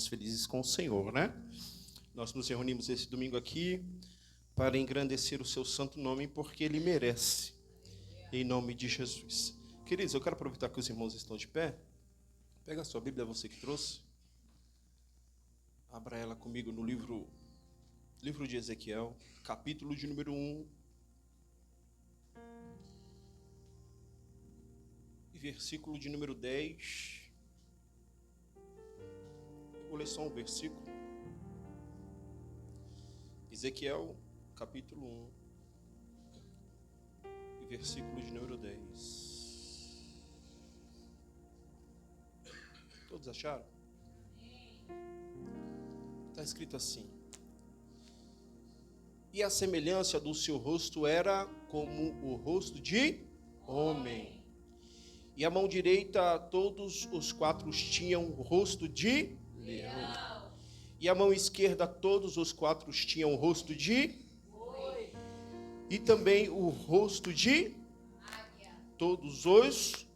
felizes com o Senhor, né? Nós nos reunimos esse domingo aqui para engrandecer o seu santo nome, porque Ele merece, em nome de Jesus. Queridos, eu quero aproveitar que os irmãos estão de pé. Pega a sua Bíblia, você que trouxe. Abra ela comigo no livro de Ezequiel, capítulo de número 1. E versículo de número 10. Eu vou ler só um versículo. Ezequiel, capítulo 1. E versículo de número 10. Todos acharam? Está escrito assim: e a semelhança do seu rosto era como o rosto de homem, e a mão direita todos os quatro tinham o rosto de leão, e a mão esquerda todos os quatro tinham o rosto de boi, e também o rosto de águia. Todos os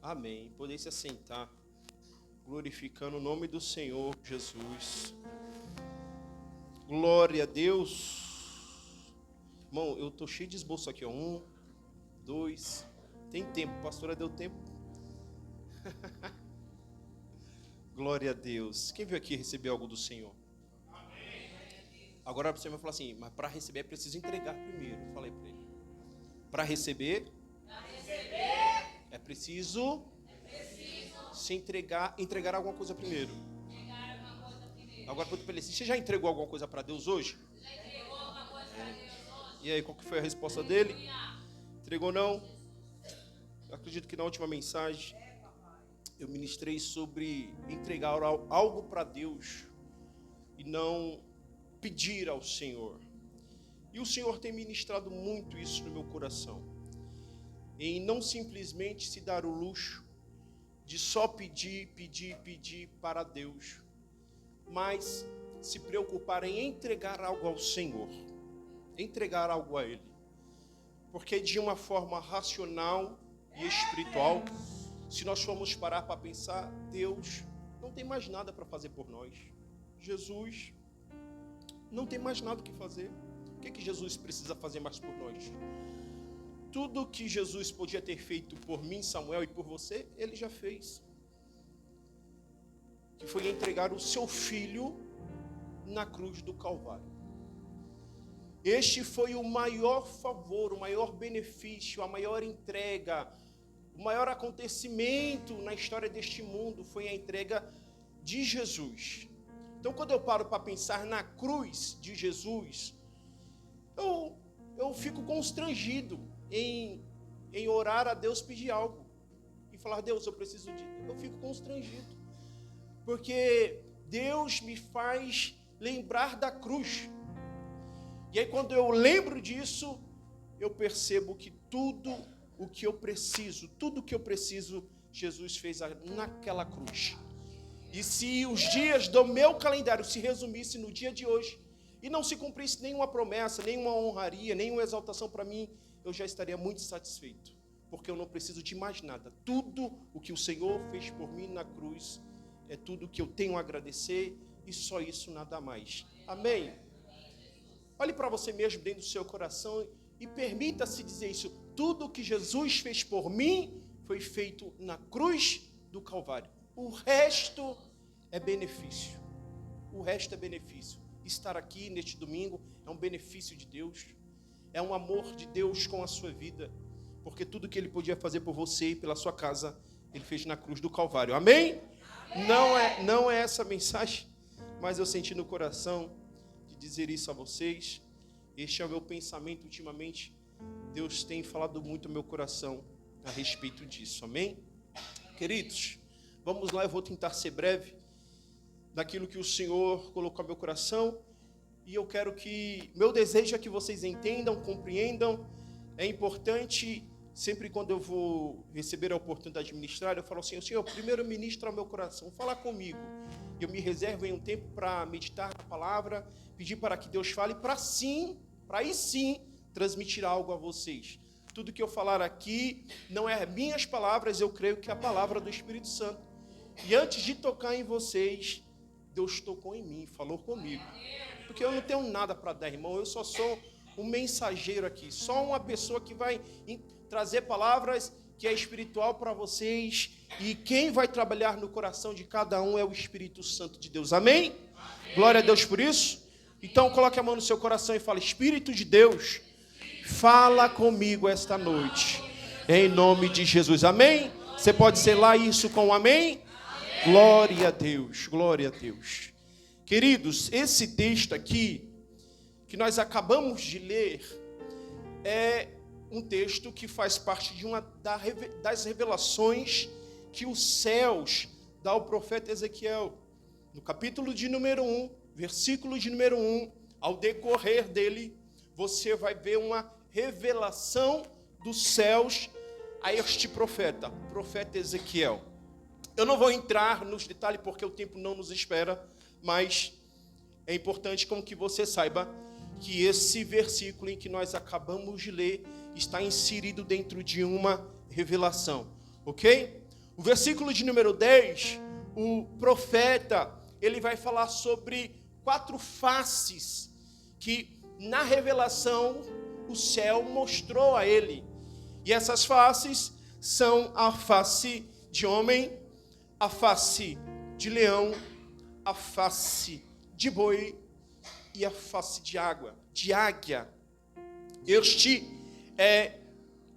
amém. Podem se assentar, glorificando o nome do Senhor Jesus. Glória a Deus. Irmão, eu estou cheio de esboço aqui, ó. 1, 2. Tem tempo, pastora, deu tempo. Glória a Deus. Quem veio aqui receber algo do Senhor? Amém. Agora você vai falar assim, mas para receber é preciso entregar primeiro. Eu falei para ele. Para receber é preciso se entregar alguma coisa primeiro. Agora pergunta para ele assim, você já entregou alguma coisa para Deus hoje? E aí, qual que foi a resposta dele? Entregou não? Eu acredito que na última mensagem eu ministrei sobre entregar algo para Deus e não pedir ao Senhor. E o Senhor tem ministrado muito isso no meu coração, em não simplesmente se dar o luxo de só pedir para Deus, mas se preocupar em entregar algo ao Senhor, entregar algo a Ele. Porque de uma forma racional e espiritual, se nós formos parar para pensar, Deus não tem mais nada para fazer por nós. Jesus não tem mais nada o que fazer. O que Jesus precisa fazer mais por nós? Tudo que Jesus podia ter feito por mim, Samuel, e por você, Ele já fez. Que foi entregar o seu filho na cruz do Calvário. Este foi o maior favor, o maior benefício, a maior entrega, o maior acontecimento na história deste mundo foi a entrega de Jesus. Então, quando eu paro para pensar na cruz de Jesus, eu fico constrangido em orar a Deus, pedir algo e falar, Deus, eu preciso de... Eu fico constrangido, porque Deus me faz lembrar da cruz. E aí quando eu lembro disso, eu percebo que tudo o que eu preciso, Jesus fez naquela cruz. E se os dias do meu calendário se resumissem no dia de hoje, e não se cumprisse nenhuma promessa, nenhuma honraria, nenhuma exaltação para mim, eu já estaria muito satisfeito, porque eu não preciso de mais nada. Tudo o que o Senhor fez por mim na cruz é tudo que eu tenho a agradecer, e só isso, nada mais. Amém? Olhe para você mesmo dentro do seu coração e permita-se dizer isso. Tudo que Jesus fez por mim foi feito na cruz do Calvário. O resto é benefício. O resto é benefício. Estar aqui neste domingo é um benefício de Deus. É um amor de Deus com a sua vida. Porque tudo que Ele podia fazer por você e pela sua casa, Ele fez na cruz do Calvário. Amém? Não é essa a mensagem, mas eu senti no coração de dizer isso a vocês. Este é o meu pensamento ultimamente. Deus tem falado muito no meu coração a respeito disso. Amém? Queridos, vamos lá, eu vou tentar ser breve daquilo que o Senhor colocou no meu coração. E eu quero que, meu desejo é que vocês entendam, compreendam. É importante, sempre quando eu vou receber a oportunidade de ministrar, eu falo assim, Senhor, primeiro ministra ao meu coração, fala comigo. Eu me reservo em um tempo para meditar na palavra, pedir para que Deus fale, para aí sim, transmitir algo a vocês. Tudo que eu falar aqui não é minhas palavras, eu creio que é a palavra do Espírito Santo. E antes de tocar em vocês, Deus tocou em mim, falou comigo. Porque eu não tenho nada para dar, irmão. Eu só sou um mensageiro aqui. Só uma pessoa que vai trazer palavras que é espiritual para vocês. E quem vai trabalhar no coração de cada um é o Espírito Santo de Deus. Amém? Glória a Deus por isso. Então coloque a mão no seu coração e fale: Espírito de Deus, fala comigo esta noite. Em nome de Jesus. Amém? Você pode selar isso com um amém? Glória a Deus, glória a Deus. Queridos, esse texto aqui, que nós acabamos de ler, é um texto que faz parte de uma das revelações que os céus dá ao profeta Ezequiel. No capítulo de número 1, versículo de número 1, ao decorrer dele, você vai ver uma revelação dos céus a este profeta, o profeta Ezequiel. Eu não vou entrar nos detalhes porque o tempo não nos espera, mas é importante com que você saiba que esse versículo em que nós acabamos de ler está inserido dentro de uma revelação, ok? O versículo de número 10, o profeta, ele vai falar sobre 4 faces que na revelação o céu mostrou a ele. E essas faces são a face de homem, a face de leão, a face de boi e a face de águia. Este é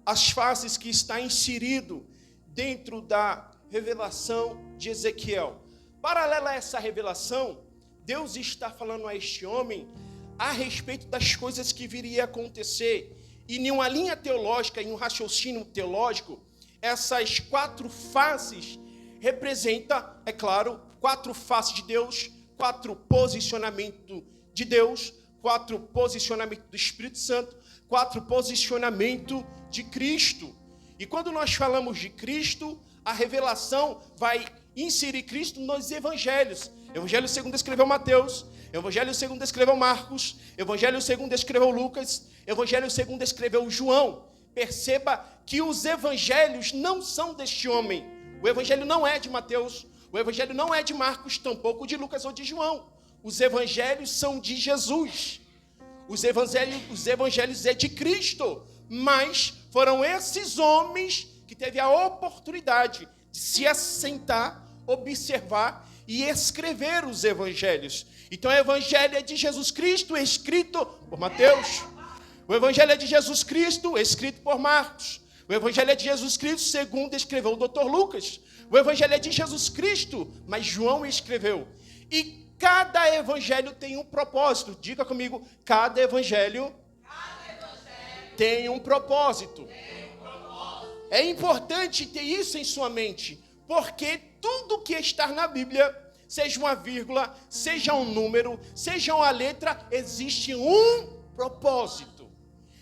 as faces que está inserido dentro da revelação de Ezequiel. Paralela a essa revelação, Deus está falando a este homem a respeito das coisas que viria a acontecer. E em uma linha teológica, em um raciocínio teológico, essas 4 faces representa, é claro, 4 faces de Deus, 4 posicionamentos de Deus, 4 posicionamentos do Espírito Santo, 4 posicionamentos de Cristo. E quando nós falamos de Cristo, a revelação vai inserir Cristo nos evangelhos. Evangelho segundo escreveu Mateus, Evangelho segundo escreveu Marcos, Evangelho segundo escreveu Lucas, Evangelho segundo escreveu João. Perceba que os evangelhos não são deste homem. O evangelho não é de Mateus, o evangelho não é de Marcos, tampouco de Lucas ou de João. Os evangelhos são de Jesus. Os evangelhos é de Cristo. Mas foram esses homens que teve a oportunidade de se assentar, observar e escrever os evangelhos. Então o evangelho é de Jesus Cristo, escrito por Mateus. O evangelho é de Jesus Cristo, escrito por Marcos. O evangelho é de Jesus Cristo, segundo escreveu o Dr. Lucas. O evangelho é de Jesus Cristo, mas João escreveu. E cada evangelho tem um propósito. Diga comigo, cada evangelho tem um propósito. É importante ter isso em sua mente, porque tudo que está na Bíblia, seja uma vírgula, seja um número, seja uma letra, existe um propósito.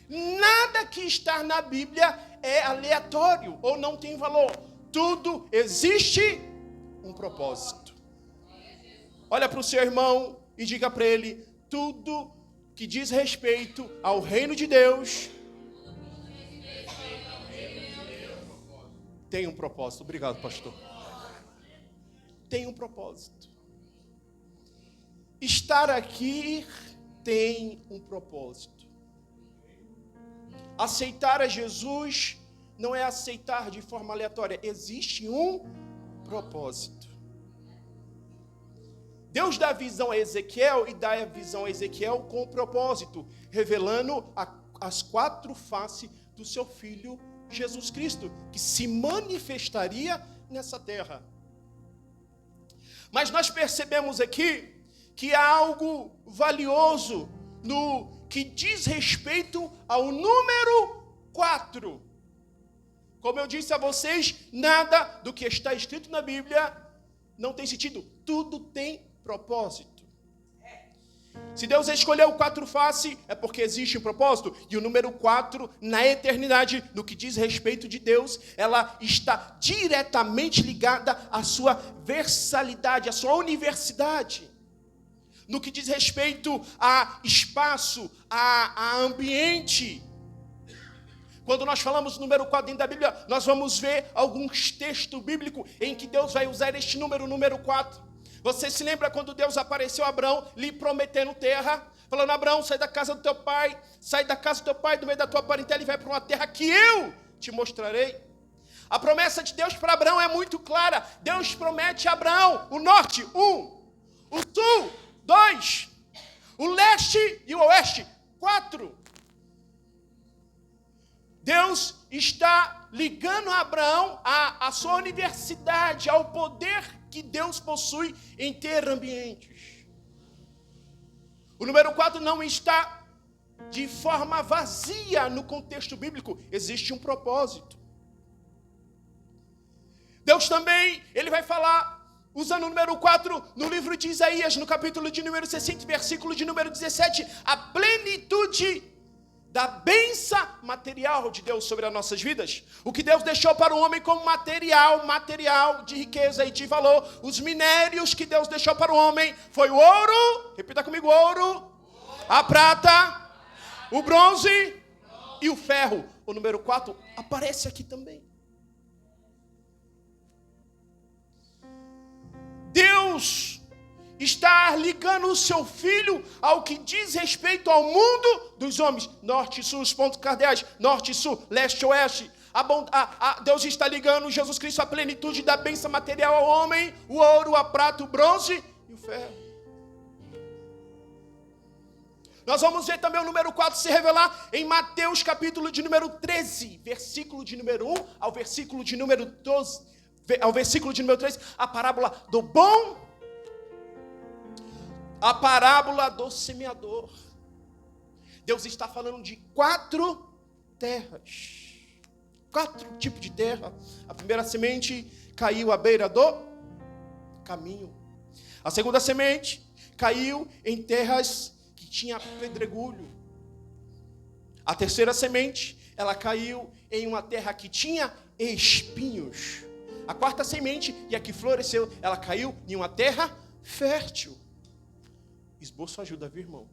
Nada que está na Bíblia é aleatório ou não tem valor. Tudo existe um propósito. Olha para o seu irmão e diga para ele: tudo que diz respeito ao reino de Deus tem um propósito. Obrigado, pastor. Tem um propósito. Estar aqui tem um propósito. Aceitar a Jesus não é aceitar de forma aleatória. Existe um propósito. Deus dá a visão a Ezequiel e dá a visão a Ezequiel com o propósito, revelando as 4 faces do seu Filho Jesus Cristo, que se manifestaria nessa terra. Mas nós percebemos aqui que há algo valioso no que diz respeito ao número 4. Como eu disse a vocês, nada do que está escrito na Bíblia não tem sentido. Tudo tem propósito. Se Deus escolheu 4 faces, é porque existe um propósito. E o número 4, na eternidade, no que diz respeito de Deus, ela está diretamente ligada à sua versalidade, à sua universidade. No que diz respeito a espaço, a ambiente. Quando nós falamos número 4 dentro da Bíblia, nós vamos ver alguns textos bíblicos em que Deus vai usar este número 4. Você se lembra quando Deus apareceu a Abraão, lhe prometendo terra? Falando, Abraão, sai da casa do teu pai, sai da casa do teu pai, do meio da tua parentela e vai para uma terra que eu te mostrarei. A promessa de Deus para Abraão é muito clara. Deus promete a Abraão o norte, 1, o sul, 2, o leste e o oeste, 4. Deus está ligando a Abraão à sua universidade, ao poder que Deus possui em ter ambientes. O número 4 não está de forma vazia no contexto bíblico. Existe um propósito. Deus também, ele vai falar, usando o número 4, no livro de Isaías, no capítulo de número 60, versículo de número 17, a plenitude da bênção material de Deus sobre as nossas vidas. O que Deus deixou para o homem como material de riqueza e de valor. Os minérios que Deus deixou para o homem foi o ouro, repita comigo, ouro, a prata, o bronze e o ferro. O número 4 aparece aqui também. Deus está ligando o seu filho ao que diz respeito ao mundo dos homens. Norte e sul, os pontos cardeais. Norte e sul, leste e oeste. Deus está ligando Jesus Cristo à plenitude da bênção material ao homem. O ouro, a prata, o bronze e o ferro. Nós vamos ver também o número 4 se revelar em Mateus capítulo de número 13. Versículo de número 1 ao versículo de número 12. Ao versículo de número 3. A parábola do bom... A parábola do semeador. Deus está falando de 4 terras. 4 tipos de terra. A primeira semente caiu à beira do caminho. A segunda semente caiu em terras que tinha pedregulho. A terceira semente, ela caiu em uma terra que tinha espinhos. A quarta semente, e a que floresceu, ela caiu em uma terra fértil. Esboço ajuda, viu, irmão?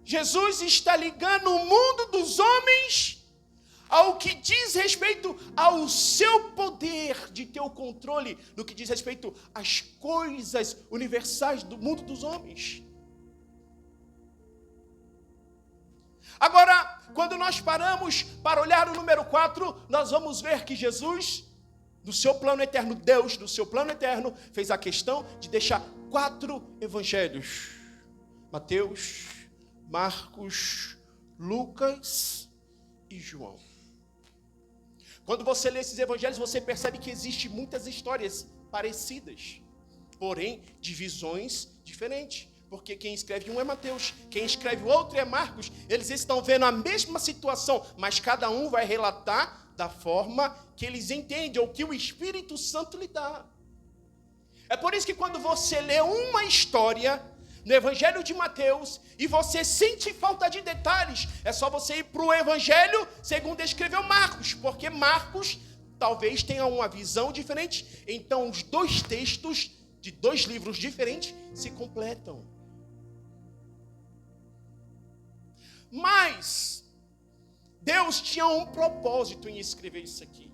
Jesus está ligando o mundo dos homens ao que diz respeito ao seu poder de ter o controle, no que diz respeito às coisas universais do mundo dos homens. Agora, quando nós paramos para olhar o número 4, nós vamos ver que Jesus, do seu plano eterno, Deus, do seu plano eterno, fez a questão de deixar 4 evangelhos. Mateus, Marcos, Lucas e João. Quando você lê esses evangelhos, você percebe que existem muitas histórias parecidas, porém, de visões diferentes. Porque quem escreve um é Mateus, quem escreve o outro é Marcos. Eles estão vendo a mesma situação, mas cada um vai relatar da forma que eles entendem, ou que o Espírito Santo lhe dá. É por isso que quando você lê uma história no Evangelho de Mateus e você sente falta de detalhes, é só você ir para o Evangelho segundo escreveu Marcos, porque Marcos talvez tenha uma visão diferente. Então os 2 textos de 2 livros diferentes se completam. Mas Deus tinha um propósito em escrever isso aqui.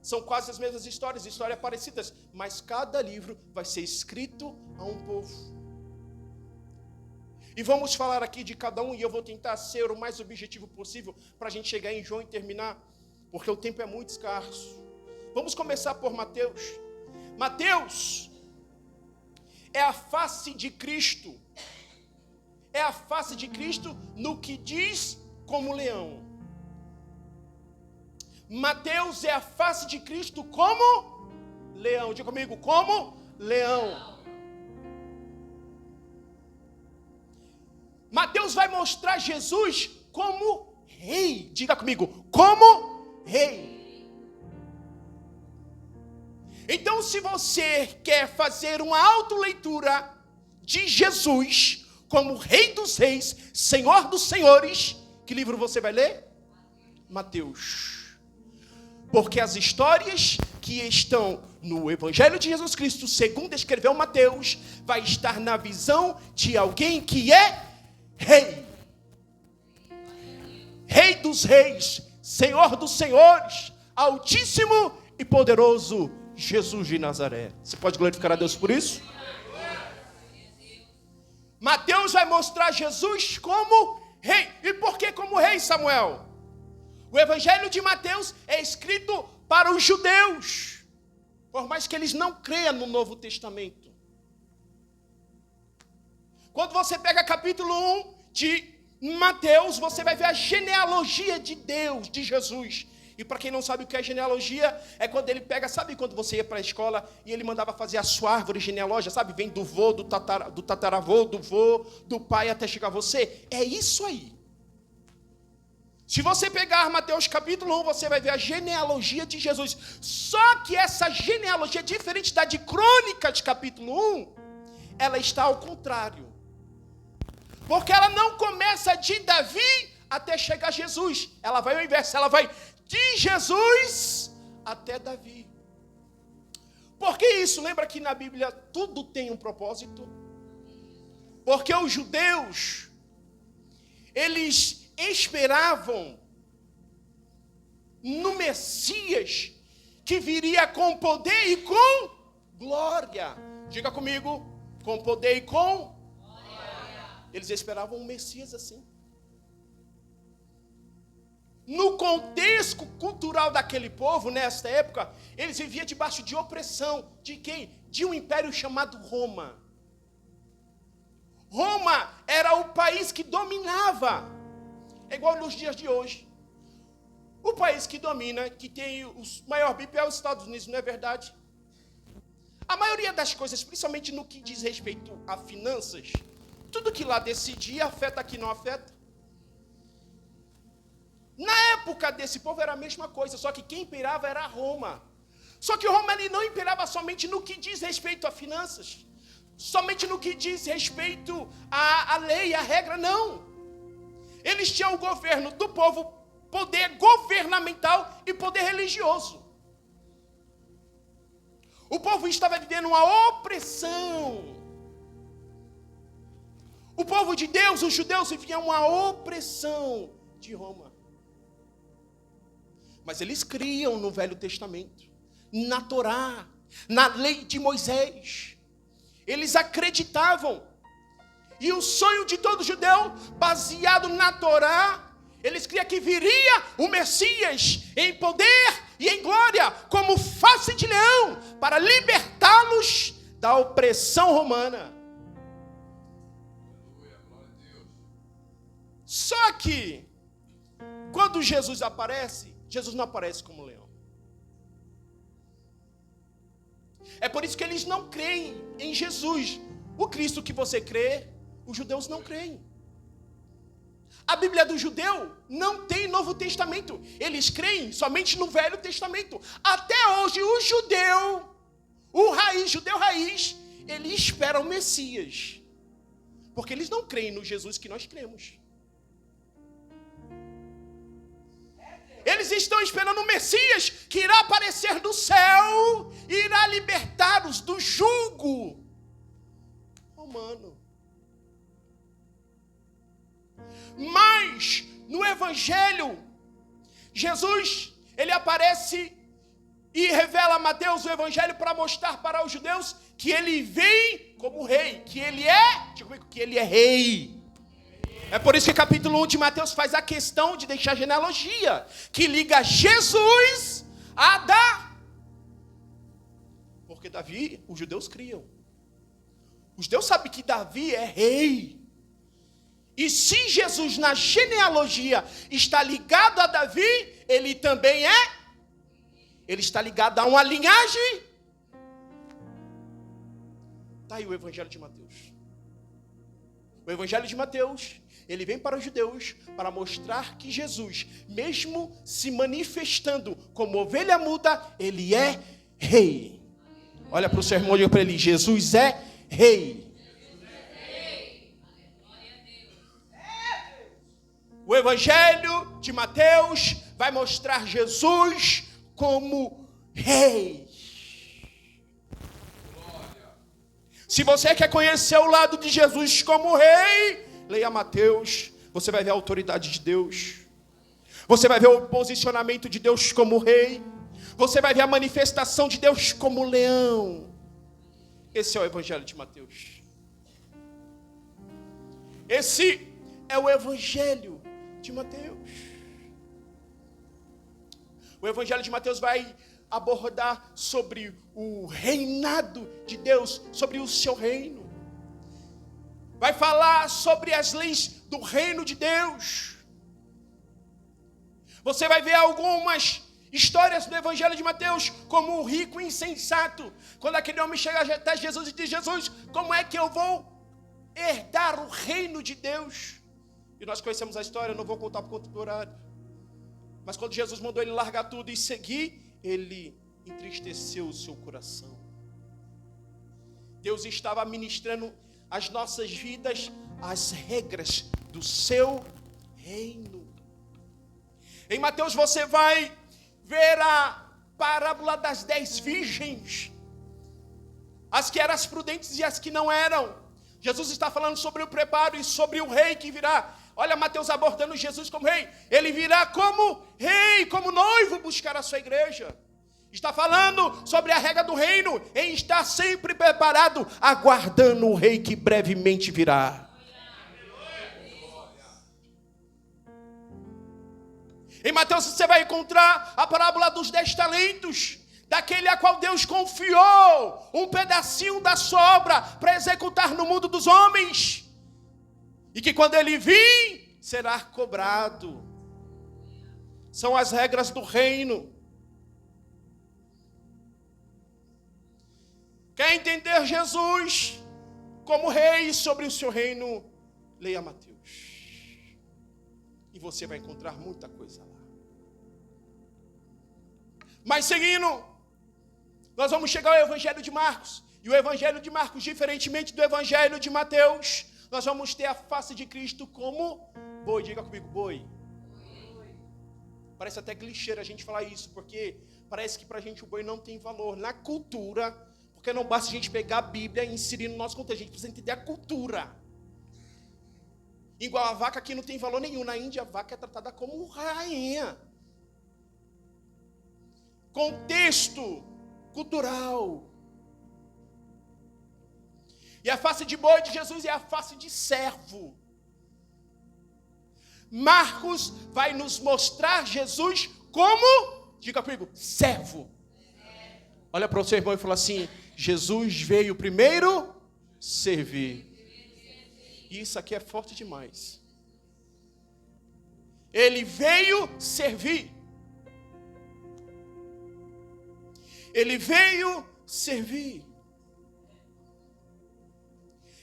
São quase as mesmas histórias parecidas, mas cada livro vai ser escrito a um povo. E vamos falar aqui de cada um, e eu vou tentar ser o mais objetivo possível para a gente chegar em João e terminar, porque o tempo é muito escasso. Vamos começar por Mateus. Mateus é a face de Cristo. É a face de Cristo no que diz como leão. Mateus é a face de Cristo como leão. Diga comigo, como leão. Mateus vai mostrar Jesus como rei. Diga comigo, como rei. Então, se você quer fazer uma autoleitura de Jesus como Rei dos Reis, Senhor dos Senhores, que livro você vai ler? Mateus. Porque as histórias que estão no Evangelho de Jesus Cristo, segundo escreveu Mateus, vai estar na visão de alguém que é rei. Rei dos reis, Senhor dos senhores, Altíssimo e poderoso Jesus de Nazaré. Você pode glorificar a Deus por isso? Mateus vai mostrar Jesus como rei. E por que como rei, Samuel? O evangelho de Mateus é escrito para os judeus, por mais que eles não creiam no Novo Testamento. Quando você pega capítulo 1 de Mateus, você vai ver a genealogia de Deus, de Jesus. E para quem não sabe o que é genealogia, é quando ele pega, sabe quando você ia para a escola e ele mandava fazer a sua árvore genealógica, sabe? Vem do vô, do tataravô, do vô, do pai até chegar a você. É isso aí. Se você pegar Mateus capítulo 1, você vai ver a genealogia de Jesus. Só que essa genealogia, diferente da de Crônicas capítulo 1, ela está ao contrário. Porque ela não começa de Davi até chegar a Jesus. Ela vai ao inverso, ela vai de Jesus até Davi. Por que isso? Lembra que na Bíblia tudo tem um propósito? Porque os judeus, eles esperavam no Messias que viria com poder e com glória. Diga comigo, com poder e com glória. Eles esperavam um Messias assim. No contexto cultural daquele povo, nesta época, eles viviam debaixo de opressão. De quem? De um império chamado Roma. Roma era o país que dominava. É igual nos dias de hoje. O país que domina, que tem o maior PIB é os Estados Unidos, não é verdade? A maioria das coisas, principalmente no que diz respeito a finanças, tudo que lá decidia afeta aqui, não afeta? Na época desse povo era a mesma coisa, só que quem imperava era Roma. Só que Roma ele não imperava somente no que diz respeito a finanças, somente no que diz respeito à lei, à regra, não. Eles tinham o governo do povo, poder governamental e poder religioso. O povo estava vivendo uma opressão. O povo de Deus, os judeus, viviam uma opressão de Roma. Mas eles criam no Velho Testamento, na Torá, na lei de Moisés. Eles acreditavam. E o sonho de todo judeu, baseado na Torá, eles criam que viria o Messias em poder e em glória, como face de leão, para libertá-los da opressão romana. Só que, quando Jesus aparece, Jesus não aparece como leão. É por isso que eles não creem em Jesus. O Cristo que você crê, os judeus não creem. A Bíblia do judeu não tem Novo Testamento. Eles creem somente no Velho Testamento. Até hoje, o judeu, judeu raiz, ele espera o Messias. Porque eles não creem no Jesus que nós cremos. Eles estão esperando o Messias que irá aparecer do céu e irá libertá-los do jugo romano. Mas no Evangelho, Jesus, ele aparece e revela a Mateus o Evangelho para mostrar para os judeus que ele vem como rei, que ele é, diga comigo, que ele é rei. É por isso que capítulo 1 de Mateus faz a questão de deixar a genealogia, que liga Jesus a Davi. Porque Davi, os judeus criam. Os judeus sabem que Davi é rei. E se Jesus na genealogia está ligado a Davi, ele também é. Ele está ligado a uma linhagem. Está aí o Evangelho de Mateus. O Evangelho de Mateus, ele vem para os judeus para mostrar que Jesus, mesmo se manifestando como ovelha muda, ele é rei. Olha para o seu irmão e diga para ele, Jesus é rei. O Evangelho de Mateus vai mostrar Jesus como rei. Se você quer conhecer o lado de Jesus como rei, leia Mateus, você vai ver a autoridade de Deus. Você vai ver o posicionamento de Deus como rei. Você vai ver a manifestação de Deus como leão. Esse é o Evangelho de Mateus. Esse é o Evangelho de Mateus. O Evangelho de Mateus vai abordar sobre o reinado de Deus, sobre o seu reino. Vai falar sobre as leis do reino de Deus. Você vai ver algumas histórias do Evangelho de Mateus, como o rico insensato. Quando aquele homem chega até Jesus e diz: Jesus, como é que eu vou herdar o reino de Deus? E nós conhecemos a história, não vou contar por conta do horário. Mas quando Jesus mandou ele largar tudo e seguir, ele entristeceu o seu coração. Deus estava ministrando às nossas vidas as regras do seu reino. Em Mateus você vai ver a parábola das 10 virgens, as que eram as prudentes e as que não eram. Jesus está falando sobre o preparo e sobre o rei que virá. Olha Mateus abordando Jesus como rei. Ele virá como rei, como noivo buscar a sua igreja. Está falando sobre a regra do reino, em estar sempre preparado, aguardando o rei que brevemente virá. Em Mateus você vai encontrar a parábola dos 10 talentos, daquele a qual Deus confiou um pedacinho da sua obra para executar no mundo dos homens, e que quando ele vir, será cobrado. São as regras do reino. Quer entender Jesus como rei sobre o seu reino? Leia Mateus. E você vai encontrar muita coisa lá. Mas seguindo, nós vamos chegar ao Evangelho de Marcos. E o Evangelho de Marcos, diferentemente do Evangelho de Mateus, nós vamos ter a face de Cristo como boi. Diga comigo, boi. Parece até clichê a gente falar isso, porque parece que pra gente o boi não tem valor. Na cultura, porque não basta a gente pegar a Bíblia e inserir no nosso contexto, a gente precisa entender a cultura. Igual a vaca aqui não tem valor nenhum. Na Índia, a vaca é tratada como rainha. Contexto cultural. E a face de boi de Jesus é a face de servo. Marcos vai nos mostrar Jesus como, diga comigo, servo. Olha para o seu irmão e fala assim: Jesus veio primeiro servir. Isso aqui é forte demais. Ele veio servir. Ele veio servir.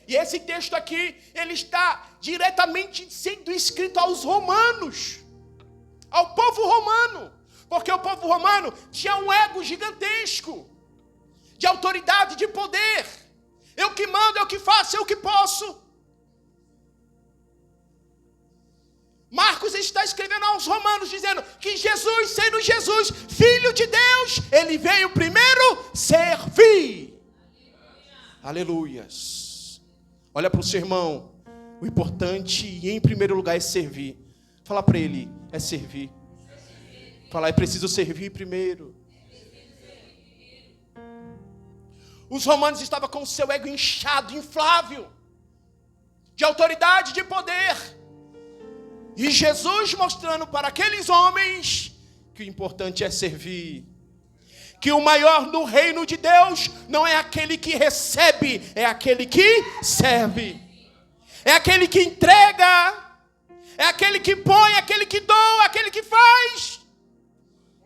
E esse texto aqui, ele está diretamente sendo escrito aos romanos, ao povo romano, porque o povo romano tinha um ego gigantesco, de autoridade, de poder. Eu que mando, eu que faço, eu que posso. Marcos está escrevendo aos romanos, dizendo que Jesus, sendo Jesus, Filho de Deus, ele veio primeiro servir. Aleluias. Olha para o seu irmão. O importante, e em primeiro lugar, é servir. Fala para ele, é servir. Fala, é preciso servir primeiro. Os romanos estavam com o seu ego inchado, inflável, de autoridade, de poder. E Jesus mostrando para aqueles homens que o importante é servir. Que o maior no reino de Deus não é aquele que recebe, é aquele que serve. É aquele que entrega, é aquele que põe, é aquele que doa, é aquele que faz,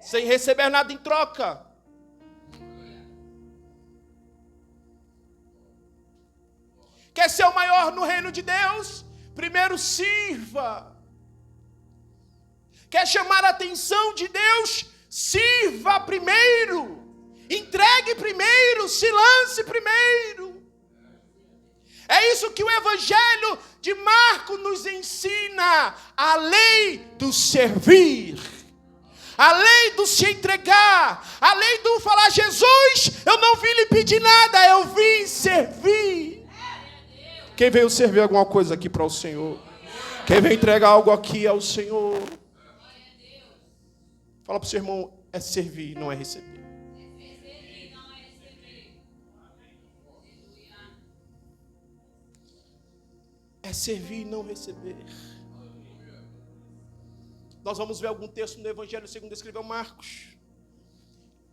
sem receber nada em troca. Quer ser o maior no reino de Deus? Primeiro sirva. Quer chamar a atenção de Deus? Sirva primeiro. Entregue primeiro. Se lance primeiro. É isso que o Evangelho de Marcos nos ensina. A lei do servir. A lei do se entregar. A lei do falar: Jesus, eu não vim lhe pedir nada, eu vim servir. Quem veio servir alguma coisa aqui para o Senhor? Quem veio entregar algo aqui ao Senhor? Fala para o seu irmão, é servir, não é receber. É servir e não receber. Nós vamos ver algum texto no Evangelho segundo escreveu Marcos.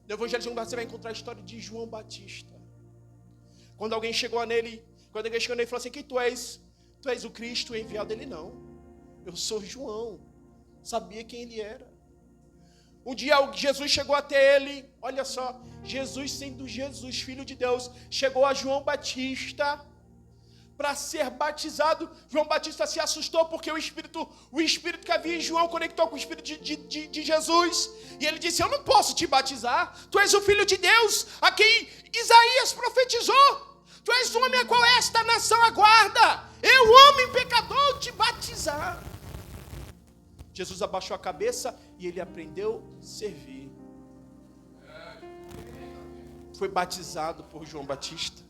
No Evangelho segundo você vai encontrar a história de João Batista. Quando alguém chegou nele e falou assim: quem tu és? Tu és o Cristo enviado? Ele: não, eu sou João. Sabia quem ele era. Um dia Jesus chegou até ele. Olha só, Jesus sendo Jesus, Filho de Deus, chegou a João Batista para ser batizado. João Batista se assustou porque o Espírito que havia em João conectou com o Espírito de Jesus. E ele disse: eu não posso te batizar. Tu és o Filho de Deus, a quem Isaías profetizou. Tu és o homem a qual esta nação aguarda. Eu, homem pecador, te batizar. Jesus abaixou a cabeça e ele aprendeu a servir. Foi batizado por João Batista.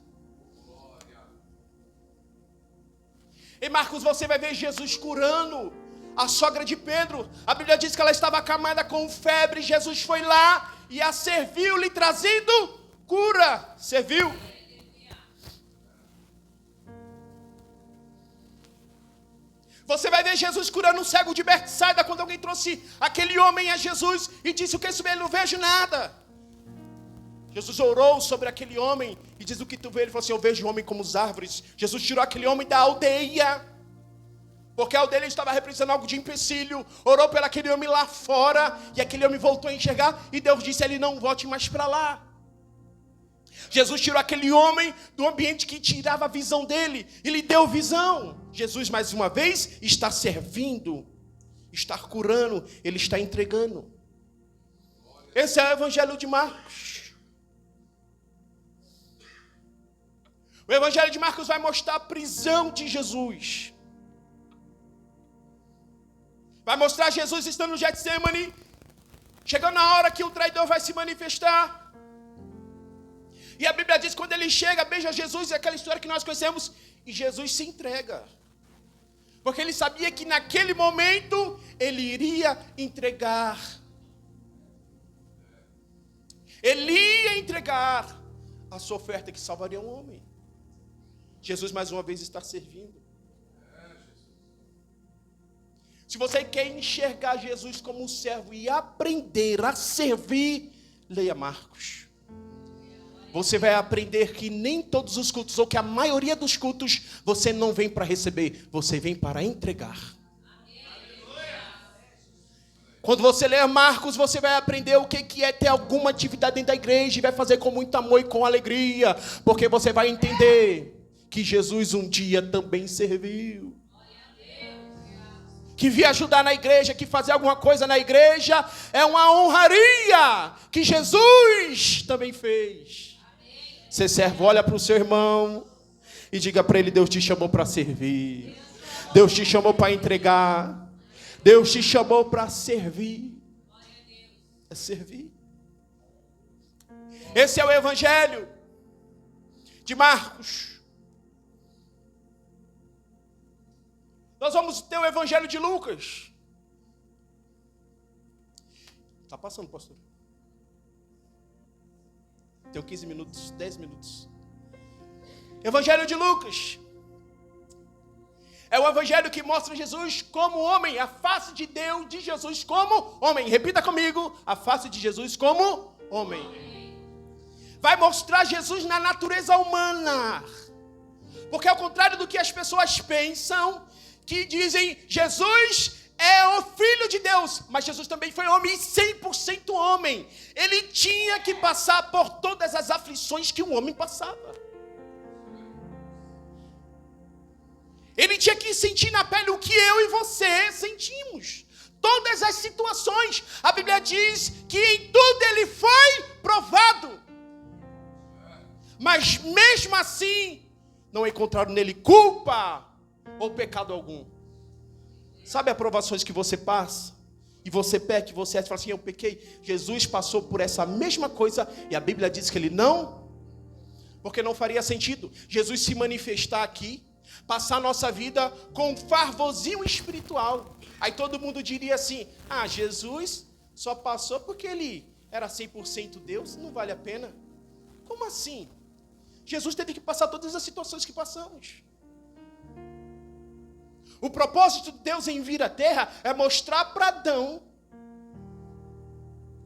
Em Marcos você vai ver Jesus curando a sogra de Pedro. A Bíblia diz que ela estava acamada com febre. Jesus foi lá e a serviu, lhe trazendo cura. Serviu. Você vai ver Jesus curando um cego de Betsaida, quando alguém trouxe aquele homem a Jesus e disse: o que isso vê? Eu não vejo nada. Jesus orou sobre aquele homem e diz: o que tu vê? Ele falou assim: eu vejo o homem como as árvores. Jesus tirou aquele homem da aldeia, porque a aldeia estava representando algo de empecilho. Orou pelo aquele homem lá fora e aquele homem voltou a enxergar e Deus disse: ele não volte mais para lá. Jesus tirou aquele homem do ambiente que tirava a visão dele e lhe deu visão. Jesus, mais uma vez, está servindo, está curando, ele está entregando. Esse é o Evangelho de Marcos. O Evangelho de Marcos vai mostrar a prisão de Jesus. Vai mostrar Jesus estando no Getsemane, chegando na hora que o traidor vai se manifestar. E a Bíblia diz que quando ele chega, beija Jesus, é aquela história que nós conhecemos, e Jesus se entrega. Porque ele sabia que naquele momento ele iria entregar. Ele ia entregar a sua oferta que salvaria um homem. Jesus mais uma vez está servindo. Se você quer enxergar Jesus como um servo e aprender a servir, leia Marcos. Você vai aprender que nem todos os cultos, ou que a maioria dos cultos, você não vem para receber, você vem para entregar. Quando você ler Marcos, você vai aprender o que é ter alguma atividade dentro da igreja, e vai fazer com muito amor e com alegria, porque você vai entender que Jesus um dia também serviu. Que vir ajudar na igreja, que fazer alguma coisa na igreja, é uma honraria que Jesus também fez. Você serve, olha para o seu irmão e diga para ele: Deus te chamou para servir. Deus te chamou para entregar. Deus te chamou para servir. É servir. Esse é o Evangelho de Marcos. Nós vamos ter o Evangelho de Lucas. Está passando, pastor? Tenho 15 minutos, 10 minutos. Evangelho de Lucas. É o evangelho que mostra Jesus como homem, a face de Deus, de Jesus como homem. Repita comigo: a face de Jesus como homem. Vai mostrar Jesus na natureza humana. Porque ao contrário do que as pessoas pensam, que dizem Jesus é o Filho de Deus, mas Jesus também foi homem, 100% homem. Ele tinha que passar por todas as aflições que um homem passava. Ele tinha que sentir na pele o que eu e você sentimos. Todas as situações. A Bíblia diz que em tudo ele foi provado. Mas mesmo assim, não encontraram nele culpa ou pecado algum. Sabe as provações que você passa? E você peca, e você fala assim: eu pequei. Jesus passou por essa mesma coisa e a Bíblia diz que ele não. Porque não faria sentido Jesus se manifestar aqui, passar a nossa vida com um fervorzinho espiritual. Aí todo mundo diria assim: ah, Jesus só passou porque ele era 100% Deus, não vale a pena. Como assim? Jesus teve que passar todas as situações que passamos. O propósito de Deus em vir à terra é mostrar para Adão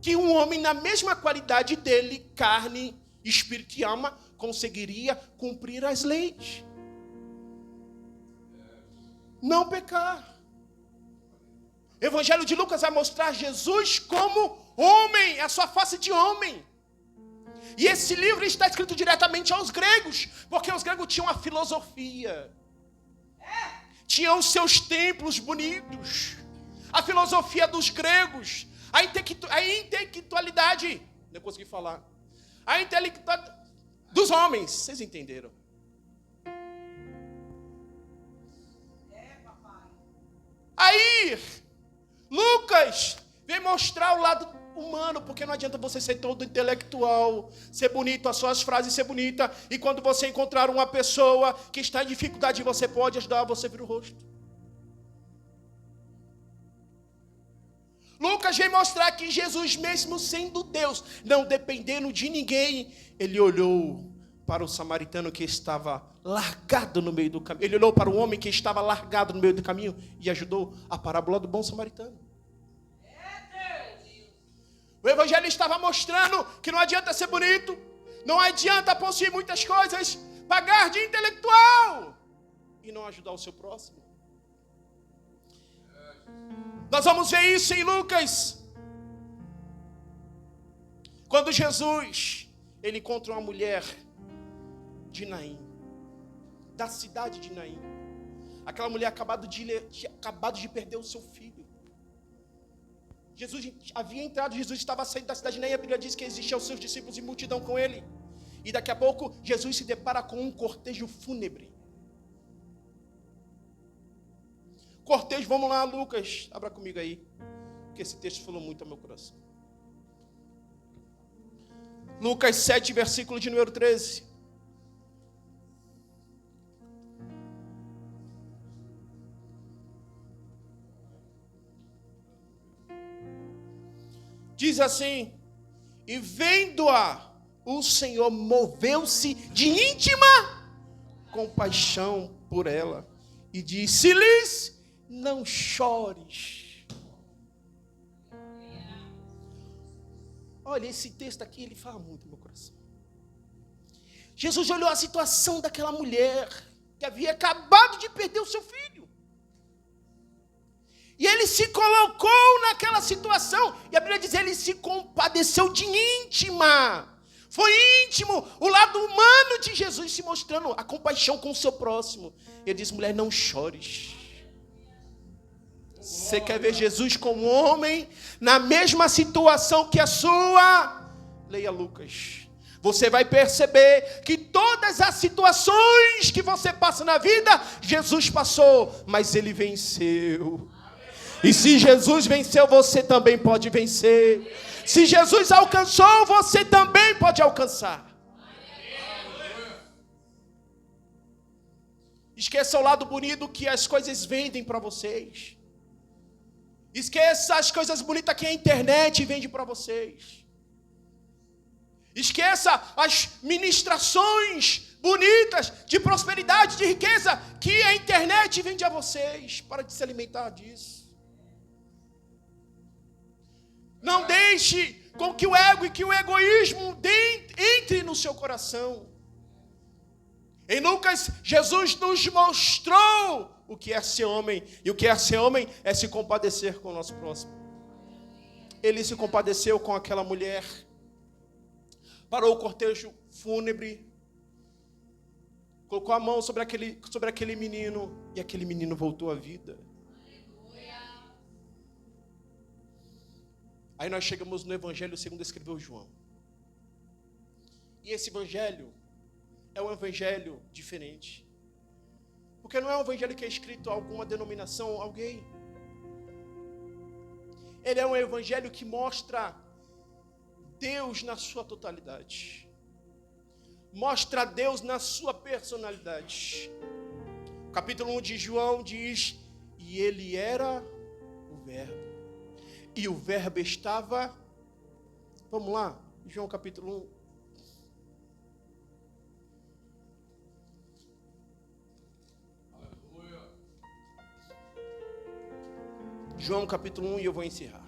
que um homem na mesma qualidade dele, carne, espírito e alma, conseguiria cumprir as leis. Não pecar. O Evangelho de Lucas vai mostrar Jesus como homem, a sua face de homem. E esse livro está escrito diretamente aos gregos, porque os gregos tinham a filosofia. Tinham os seus templos bonitos. A filosofia dos gregos. A intelectualidade. Não consegui falar. A intelectualidade dos homens. Vocês entenderam? Aí, Lucas vem mostrar o lado humano, porque não adianta você ser todo intelectual, ser bonito, as suas frases ser bonita, e quando você encontrar uma pessoa que está em dificuldade, você pode ajudar, você vira o rosto. Lucas vem mostrar que Jesus, mesmo sendo Deus, não dependendo de ninguém, ele olhou para o samaritano que estava largado no meio do caminho. Ele olhou para o homem que estava largado no meio do caminho e ajudou. A parábola do bom samaritano. O evangelho estava mostrando que não adianta ser bonito, não adianta possuir muitas coisas, pagar de intelectual e não ajudar o seu próximo. Nós vamos ver isso em Lucas. Quando Jesus, ele encontra uma mulher de Naim, da cidade de Naim. Aquela mulher acabado de perder o seu filho. Jesus havia entrado, Jesus estava saindo da cidade de Naim. A Bíblia diz que existiam os seus discípulos e multidão com ele. E daqui a pouco, Jesus se depara com um cortejo fúnebre. Cortejo, vamos lá, Lucas, abra comigo aí, porque esse texto falou muito ao meu coração. Lucas 7, versículo de número 13. Diz assim: e vendo-a, o Senhor moveu-se de íntima compaixão por ela e disse-lhes: não chores. Olha, esse texto aqui, ele fala muito no meu coração. Jesus olhou a situação daquela mulher que havia acabado de perder o seu filho. E ele se colocou naquela situação. E a Bíblia diz, ele se compadeceu de íntima. Foi íntimo, o lado humano de Jesus se mostrando a compaixão com o seu próximo. Ele diz, mulher, não chores. Você quer ver Jesus como homem, na mesma situação que a sua? Leia Lucas. Você vai perceber que todas as situações que você passa na vida, Jesus passou, mas ele venceu. E se Jesus venceu, você também pode vencer. Se Jesus alcançou, você também pode alcançar. Esqueça o lado bonito que as coisas vendem para vocês. Esqueça as coisas bonitas que a internet vende para vocês. Esqueça as ministrações bonitas de prosperidade, de riqueza que a internet vende a vocês. Para de se alimentar disso. Não deixe com que o ego e que o egoísmo entre no seu coração. Em Lucas, Jesus nos mostrou o que é ser homem. E o que é ser homem é se compadecer com o nosso próximo. Ele se compadeceu com aquela mulher. Parou o cortejo fúnebre. Colocou a mão sobre aquele menino. E aquele menino voltou à vida. Aí nós chegamos no Evangelho segundo escreveu João. E esse Evangelho é um Evangelho diferente. Porque não é um Evangelho que é escrito a alguma denominação, alguém. Ele é um Evangelho que mostra Deus na sua totalidade. Mostra Deus na sua personalidade. O capítulo 1 de João diz, e ele era o Verbo. E o Verbo estava Vamos lá, João capítulo 1. João capítulo 1 e eu vou encerrar.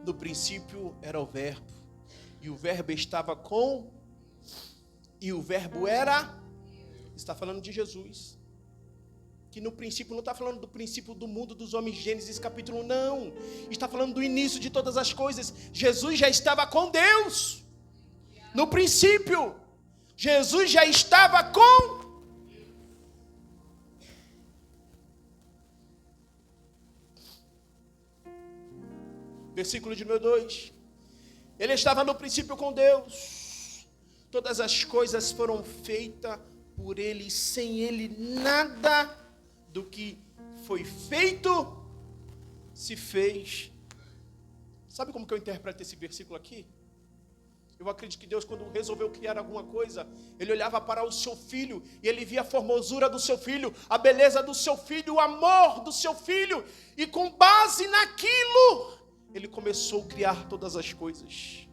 No princípio era o verbo, e o verbo estava com, e o verbo era, está falando de Jesus, que no princípio não está falando do princípio do mundo dos homens, Gênesis capítulo 1, não, está falando do início de todas as coisas. Jesus já estava com Deus, no princípio, Jesus já estava com versículo de número 2. Ele estava no princípio com Deus. Todas as coisas foram feitas por Ele. Sem Ele, nada do que foi feito se fez. Sabe como que eu interpreto esse versículo aqui? Eu acredito que Deus, quando resolveu criar alguma coisa, Ele olhava para o seu filho e Ele via a formosura do seu filho, a beleza do seu filho, o amor do seu filho. E com base naquilo, Ele começou a criar todas as coisas.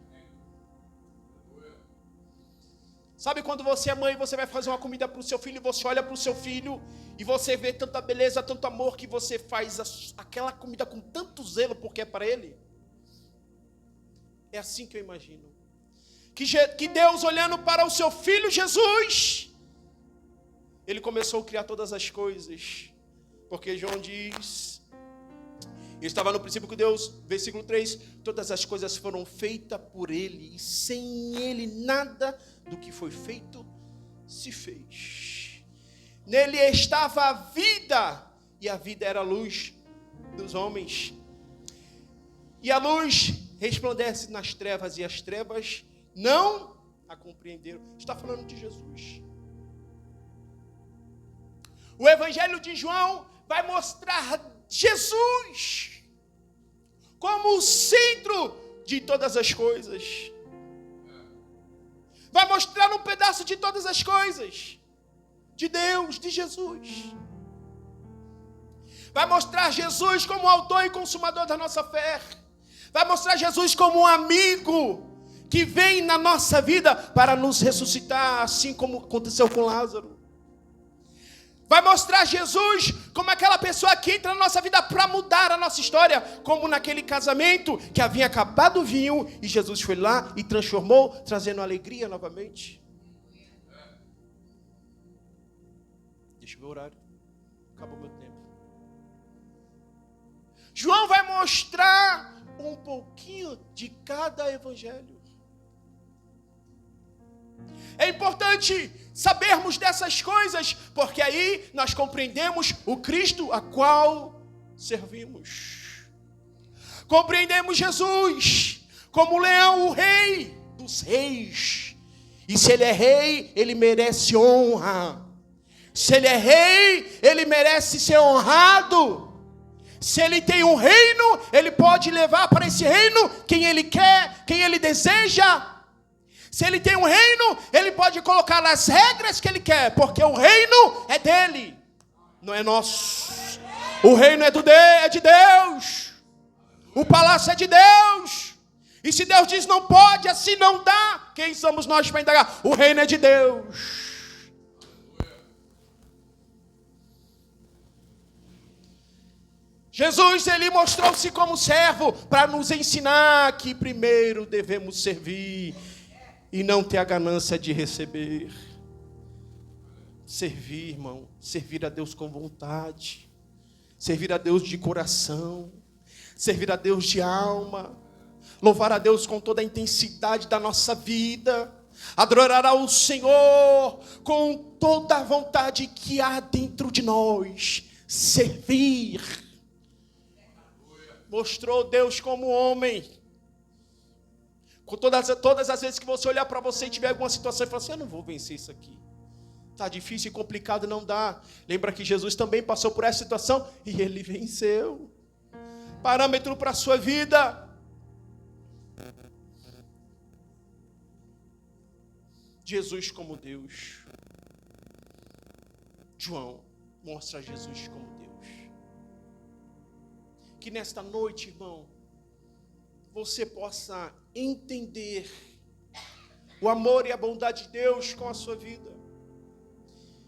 Sabe quando você é mãe, você vai fazer uma comida para o seu filho, você olha para o seu filho e você vê tanta beleza, tanto amor, que você faz aquela comida com tanto zelo porque é para ele? É assim que eu imagino. Que Deus, olhando para o seu filho Jesus, Ele começou a criar todas as coisas. Porque João diz... Estava no princípio com Deus, versículo 3, todas as coisas foram feitas por Ele, e sem Ele nada do que foi feito se fez. Nele estava a vida, e a vida era a luz dos homens. E a luz resplandece nas trevas, e as trevas não a compreenderam. Está falando de Jesus. O Evangelho de João vai mostrar Jesus como o centro de todas as coisas. Vai mostrar um pedaço de todas as coisas. De Deus, de Jesus. Vai mostrar Jesus como o autor e consumador da nossa fé. Vai mostrar Jesus como um amigo que vem na nossa vida para nos ressuscitar, assim como aconteceu com Lázaro. Vai mostrar Jesus como aquela pessoa que entra na nossa vida para mudar a nossa história. Como naquele casamento que havia acabado o vinho e Jesus foi lá e transformou, trazendo alegria novamente. Deixa eu ver o horário. Acabou meu tempo. João vai mostrar um pouquinho de cada evangelho. É importante sabermos dessas coisas, porque aí nós compreendemos o Cristo a qual servimos. Compreendemos Jesus como o leão, o rei dos reis. E se ele é rei, ele merece honra. Se ele é rei, ele merece ser honrado. Se ele tem um reino, ele pode levar para esse reino quem ele quer, quem ele deseja. Se ele tem um reino, ele pode colocar as regras que ele quer, porque o reino é dele, não é nosso. O reino é de Deus. O palácio é de Deus. E se Deus diz não pode, assim não dá, quem somos nós para indagar? O reino é de Deus. Jesus, ele mostrou-se como servo para nos ensinar que primeiro devemos servir e não ter a ganância de receber. Servir, irmão, servir a Deus com vontade, servir a Deus de coração, servir a Deus de alma, louvar a Deus com toda a intensidade da nossa vida, adorar ao Senhor com toda a vontade que há dentro de nós, servir. Mostrou Deus como homem. Com todas as vezes que você olhar para você e tiver alguma situação e falar assim, eu não vou vencer isso aqui. Está difícil e complicado, não dá. Lembra que Jesus também passou por essa situação e ele venceu. Parâmetro para a sua vida. Jesus como Deus. João mostra Jesus como Deus. Que nesta noite, irmão, você possa entender o amor e a bondade de Deus com a sua vida.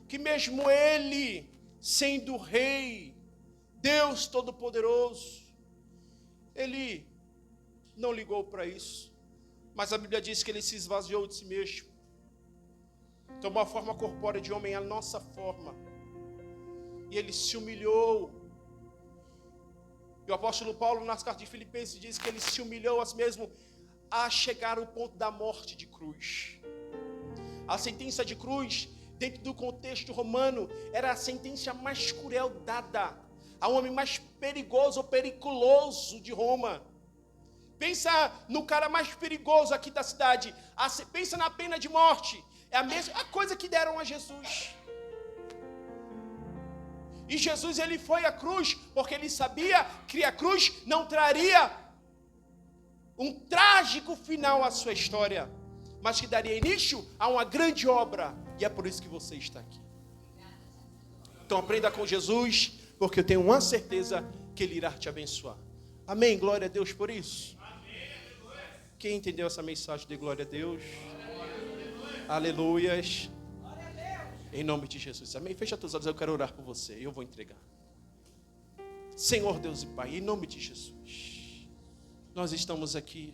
Que mesmo Ele, sendo Rei, Deus Todo-Poderoso, Ele não ligou para isso. Mas a Bíblia diz que Ele se esvaziou de si mesmo. Tomou a forma corpórea de homem, a nossa forma. E Ele se humilhou. E o apóstolo Paulo, nas cartas de Filipenses, diz que Ele se humilhou a si mesmo a chegar ao ponto da morte de cruz. A sentença de cruz, dentro do contexto romano, era a sentença mais cruel dada ao homem mais perigoso ou periculoso de Roma. Pensa no cara mais perigoso aqui da cidade. Pensa na pena de morte. É a mesma coisa que deram a Jesus. E Jesus, ele foi à cruz porque ele sabia que a cruz não traria um trágico final à sua história, mas que daria início a uma grande obra. E é por isso que você está aqui. Então aprenda com Jesus, porque eu tenho uma certeza que Ele irá te abençoar. Amém? Glória a Deus por isso. Quem entendeu essa mensagem de glória a Deus? Aleluias. Em nome de Jesus. Amém? Fecha teus olhos, eu quero orar por você. Eu vou entregar. Senhor Deus e Pai, em nome de Jesus, nós estamos aqui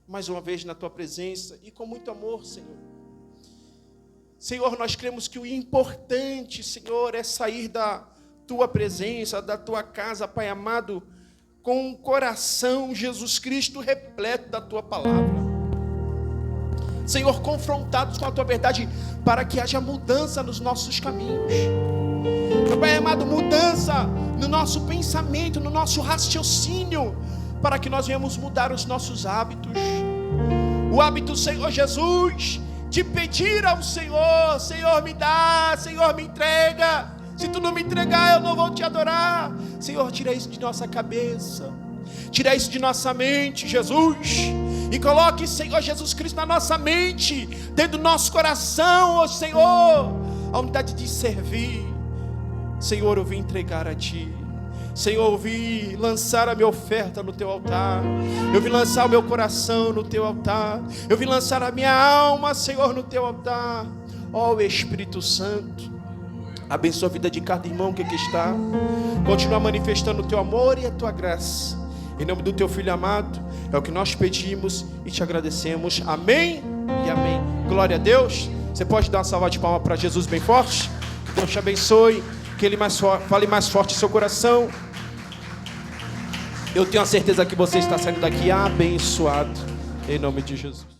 mais uma vez na Tua presença e com muito amor, Senhor. Senhor, nós cremos que o importante, Senhor, é sair da Tua presença, da Tua casa, Pai amado, com um coração, Jesus Cristo, repleto da Tua palavra. Senhor, confrontados com a Tua verdade, para que haja mudança nos nossos caminhos. Pai amado, mudança no nosso pensamento, no nosso raciocínio, para que nós venhamos mudar os nossos hábitos. O hábito, Senhor Jesus, de pedir ao Senhor: Senhor, me dá, Senhor, me entrega. Se Tu não me entregar, eu não vou Te adorar. Senhor, tira isso de nossa cabeça, tira isso de nossa mente, Jesus, e coloque, Senhor Jesus Cristo, na nossa mente, dentro do nosso coração, ó Senhor, a unidade de servir. Senhor, eu vim entregar a Ti. Senhor, eu vim lançar a minha oferta no Teu altar. Eu vim lançar o meu coração no Teu altar. Eu vim lançar a minha alma, Senhor, no Teu altar. Ó Espírito Santo, abençoa a vida de cada irmão que aqui está. Continua manifestando o Teu amor e a Tua graça. Em nome do Teu Filho amado, é o que nós pedimos e Te agradecemos. Amém e amém. Glória a Deus. Você pode dar uma salva de palmas para Jesus bem forte? Que Deus te abençoe. Que Ele fale mais forte em seu coração. Eu tenho a certeza que você está saindo daqui abençoado. Em nome de Jesus.